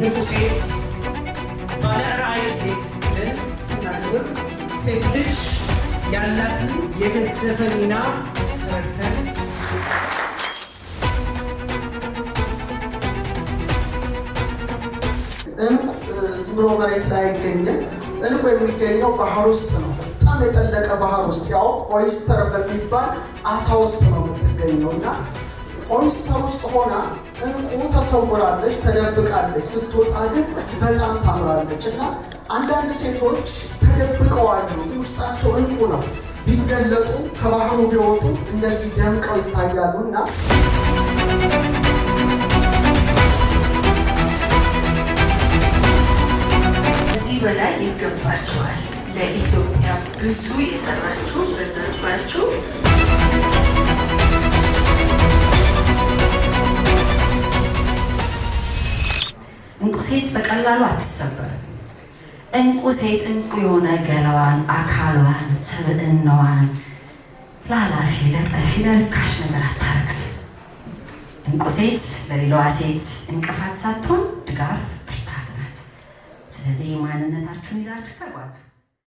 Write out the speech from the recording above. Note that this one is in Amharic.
እንቁ ሴት ባለራዕይ ሴት ብለን ስናከብር ሴት ልጅ ያላትን የገዘፈ ሚና ተረድተን እንቁ ዝም ብሎ መሬት ላይ አይገኝም። እንቁ የሚገኘው ባህር ውስጥ ነው። በጣም የጠለቀ ባህር ውስጥ ያው ኦይስተር በሚባል አሳ ውስጥ ነው የምትገኘው እና ኦይስተር ውስጥ ሆና እንቁ ተሰውራለች፣ ተደብቃለች። ስትወጣ ግን በጣም ታምራለች እና አንዳንድ ሴቶች ተደብቀዋሉ፣ ግን ውስጣቸው እንቁ ነው። ቢገለጡ ከባህሩ ቢወጡ እነዚህ ደምቀው ይታያሉ እና ከዚህ በላይ ይገባችኋል። ለኢትዮጵያ ብዙ የሰራችሁ በዘርፋችሁ እንቁ ሴት በቀላሉ አትሰበርም። እንቁ ሴት እንቁ የሆነ ገላዋን፣ አካሏን፣ ሰብዕናዋን ላላፊ ለጠፊ ለርካሽ ነገር አታረግስም። እንቁ ሴት ለሌላዋ ሴት እንቅፋት ሳትሆን ድጋፍ፣ ብርታት ናት። ስለዚህ ማንነታችሁን ይዛችሁ ተጓዙ።